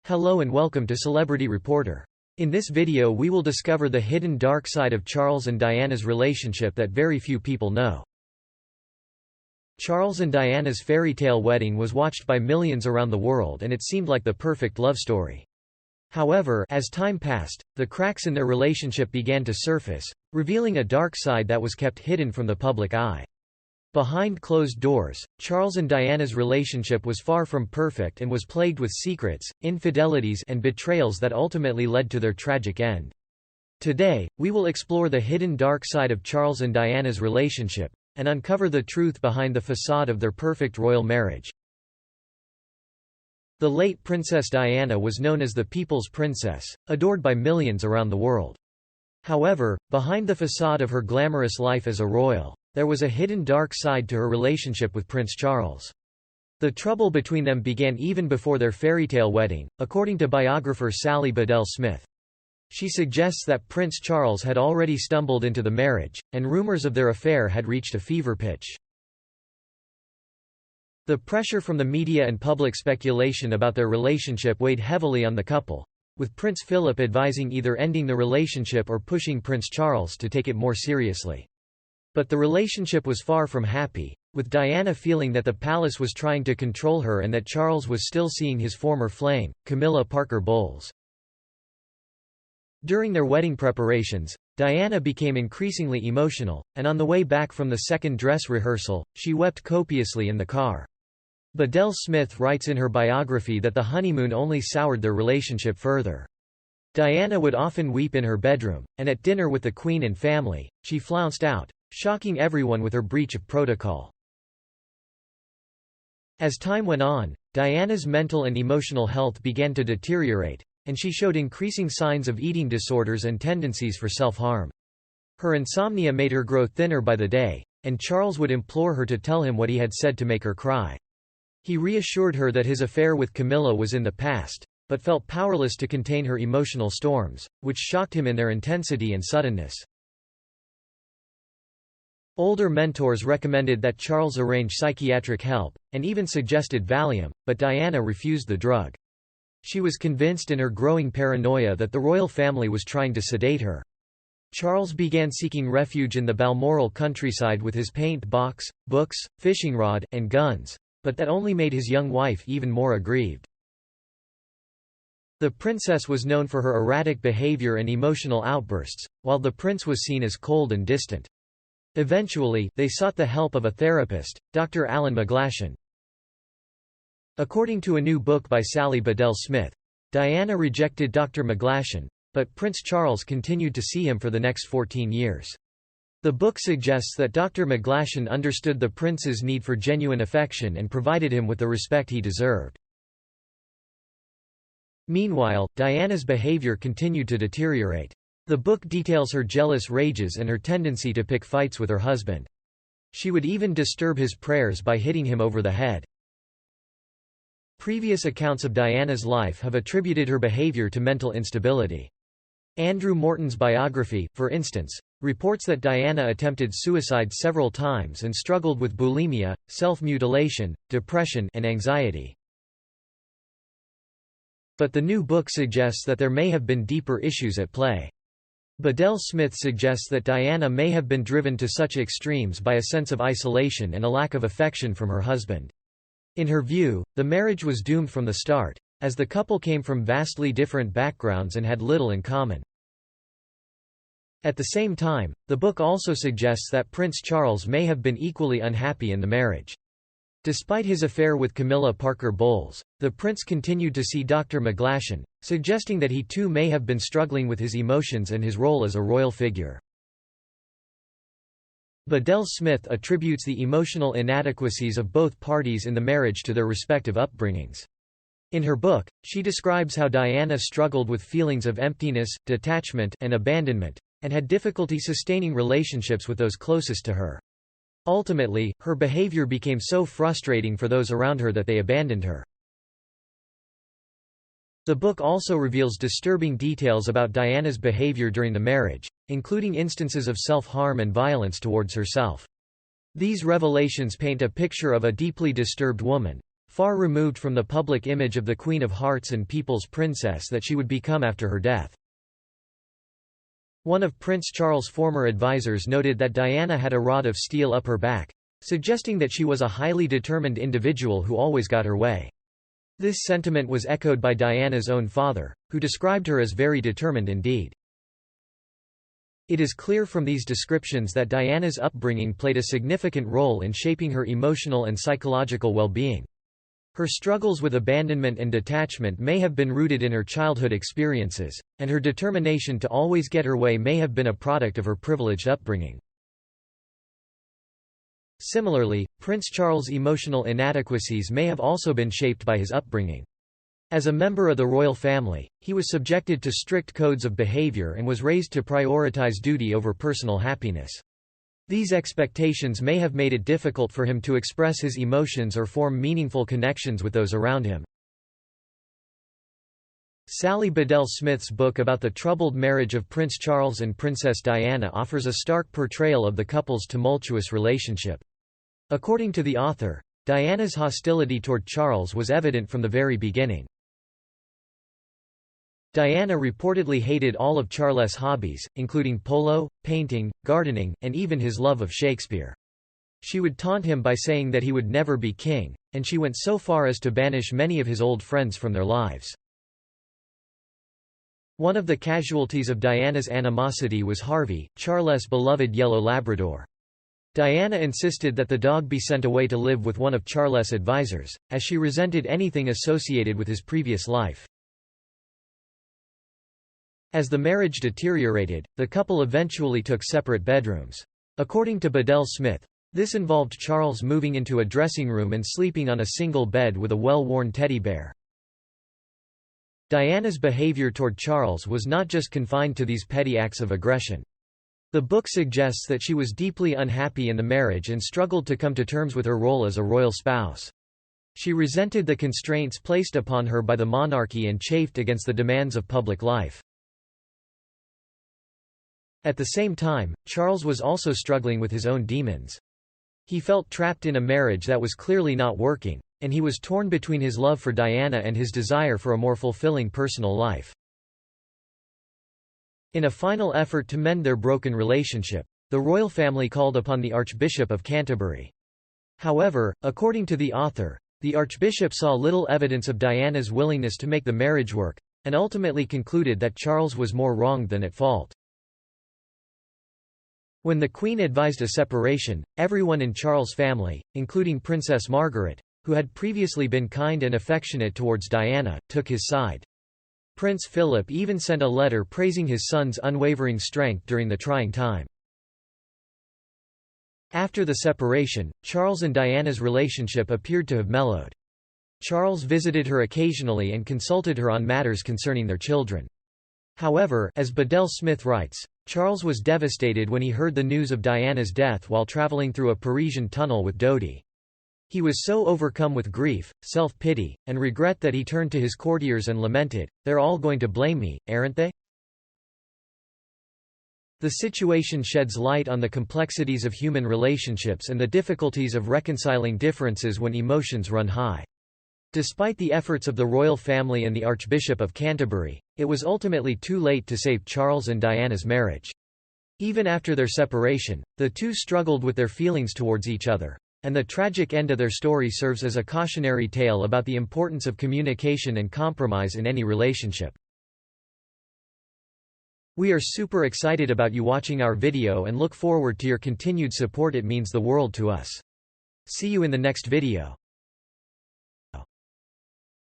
Hello and welcome to Celebrity Reporter. In this video we will discover the hidden dark side of Charles and Diana's relationship that very few people know. Charles and Diana's fairy tale wedding was watched by millions around the world and it seemed like the perfect love story. However, as time passed, the cracks in their relationship began to surface, revealing a dark side that was kept hidden from the public eye. Behind closed doors, Charles and Diana's relationship was far from perfect and was plagued with secrets, infidelities and betrayals that ultimately led to their tragic end. Today, we will explore the hidden dark side of Charles and Diana's relationship, and uncover the truth behind the facade of their perfect royal marriage. The late Princess Diana was known as the People's Princess, adored by millions around the world. However, behind the facade of her glamorous life as a royal, there was a hidden dark side to her relationship with Prince Charles. The trouble between them began even before their fairytale wedding, according to biographer Sally Bedell Smith. She suggests that Prince Charles had already stumbled into the marriage, and rumors of their affair had reached a fever pitch. The pressure from the media and public speculation about their relationship weighed heavily on the couple, with Prince Philip advising either ending the relationship or pushing Prince Charles to take it more seriously. But the relationship was far from happy, with Diana feeling that the palace was trying to control her and that Charles was still seeing his former flame, Camilla Parker Bowles. During their wedding preparations, Diana became increasingly emotional, and on the way back from the second dress rehearsal, she wept copiously in the car. Bedell Smith writes in her biography that the honeymoon only soured their relationship further. Diana would often weep in her bedroom, and at dinner with the Queen and family, she flounced out, shocking everyone with her breach of protocol. As time went on, Diana's mental and emotional health began to deteriorate, and she showed increasing signs of eating disorders and tendencies for self-harm. Her insomnia made her grow thinner by the day, and Charles would implore her to tell him what he had said to make her cry. He reassured her that his affair with Camilla was in the past, but felt powerless to contain her emotional storms, which shocked him in their intensity and suddenness. Older mentors recommended that Charles arrange psychiatric help, and even suggested Valium, but Diana refused the drug. She was convinced in her growing paranoia that the royal family was trying to sedate her. Charles began seeking refuge in the Balmoral countryside with his paint box, books, fishing rod, and guns, but that only made his young wife even more aggrieved. The princess was known for her erratic behavior and emotional outbursts, while the prince was seen as cold and distant. Eventually, they sought the help of a therapist, Dr. Alan McGlashan. According to a new book by Sally Bedell Smith, Diana rejected Dr. McGlashan, but Prince Charles continued to see him for the next 14 years. The book suggests that Dr. McGlashan understood the prince's need for genuine affection and provided him with the respect he deserved. Meanwhile, Diana's behavior continued to deteriorate. The book details her jealous rages and her tendency to pick fights with her husband. She would even disturb his prayers by hitting him over the head. Previous accounts of Diana's life have attributed her behavior to mental instability. Andrew Morton's biography, for instance, reports that Diana attempted suicide several times and struggled with bulimia, self-mutilation, depression, and anxiety. But the new book suggests that there may have been deeper issues at play. Bedell Smith suggests that Diana may have been driven to such extremes by a sense of isolation and a lack of affection from her husband. In her view, the marriage was doomed from the start, as the couple came from vastly different backgrounds and had little in common. At the same time, the book also suggests that Prince Charles may have been equally unhappy in the marriage. Despite his affair with Camilla Parker Bowles, the prince continued to see Dr. McGlashan, suggesting that he too may have been struggling with his emotions and his role as a royal figure. Bedell Smith attributes the emotional inadequacies of both parties in the marriage to their respective upbringings. In her book, she describes how Diana struggled with feelings of emptiness, detachment, and abandonment, and had difficulty sustaining relationships with those closest to her. Ultimately, her behavior became so frustrating for those around her that they abandoned her. The book also reveals disturbing details about Diana's behavior during the marriage, including instances of self-harm and violence towards herself. These revelations paint a picture of a deeply disturbed woman, far removed from the public image of the Queen of Hearts and People's Princess that she would become after her death. One of Prince Charles' former advisors noted that Diana had a rod of steel up her back, suggesting that she was a highly determined individual who always got her way. This sentiment was echoed by Diana's own father, who described her as very determined indeed. It is clear from these descriptions that Diana's upbringing played a significant role in shaping her emotional and psychological well-being. Her struggles with abandonment and detachment may have been rooted in her childhood experiences, and her determination to always get her way may have been a product of her privileged upbringing. Similarly, Prince Charles' emotional inadequacies may have also been shaped by his upbringing. As a member of the royal family, he was subjected to strict codes of behavior and was raised to prioritize duty over personal happiness. These expectations may have made it difficult for him to express his emotions or form meaningful connections with those around him. Sally Bedell Smith's book about the troubled marriage of Prince Charles and Princess Diana offers a stark portrayal of the couple's tumultuous relationship. According to the author, Diana's hostility toward Charles was evident from the very beginning. Diana reportedly hated all of Charles' hobbies, including polo, painting, gardening, and even his love of Shakespeare. She would taunt him by saying that he would never be king, and she went so far as to banish many of his old friends from their lives. One of the casualties of Diana's animosity was Harvey, Charles' beloved yellow Labrador. Diana insisted that the dog be sent away to live with one of Charles' advisors, as she resented anything associated with his previous life. As the marriage deteriorated, the couple eventually took separate bedrooms. According to Bedell Smith, this involved Charles moving into a dressing room and sleeping on a single bed with a well-worn teddy bear. Diana's behavior toward Charles was not just confined to these petty acts of aggression. The book suggests that she was deeply unhappy in the marriage and struggled to come to terms with her role as a royal spouse. She resented the constraints placed upon her by the monarchy and chafed against the demands of public life. At the same time, Charles was also struggling with his own demons. He felt trapped in a marriage that was clearly not working, and he was torn between his love for Diana and his desire for a more fulfilling personal life. In a final effort to mend their broken relationship, the royal family called upon the Archbishop of Canterbury. However, according to the author, the Archbishop saw little evidence of Diana's willingness to make the marriage work, and ultimately concluded that Charles was more wronged than at fault. When the Queen advised a separation, everyone in Charles' family, including Princess Margaret, who had previously been kind and affectionate towards Diana, took his side. Prince Philip even sent a letter praising his son's unwavering strength during the trying time. After the separation, Charles and Diana's relationship appeared to have mellowed. Charles visited her occasionally and consulted her on matters concerning their children. However, as Bedell Smith writes, Charles was devastated when he heard the news of Diana's death while traveling through a Parisian tunnel with Dodi. He was so overcome with grief, self-pity, and regret that he turned to his courtiers and lamented, "They're all going to blame me, aren't they?" The situation sheds light on the complexities of human relationships and the difficulties of reconciling differences when emotions run high. Despite the efforts of the royal family and the Archbishop of Canterbury, it was ultimately too late to save Charles and Diana's marriage. Even after their separation, the two struggled with their feelings towards each other, and the tragic end of their story serves as a cautionary tale about the importance of communication and compromise in any relationship. We are super excited about you watching our video and look forward to your continued support. It means the world to us. See you in the next video.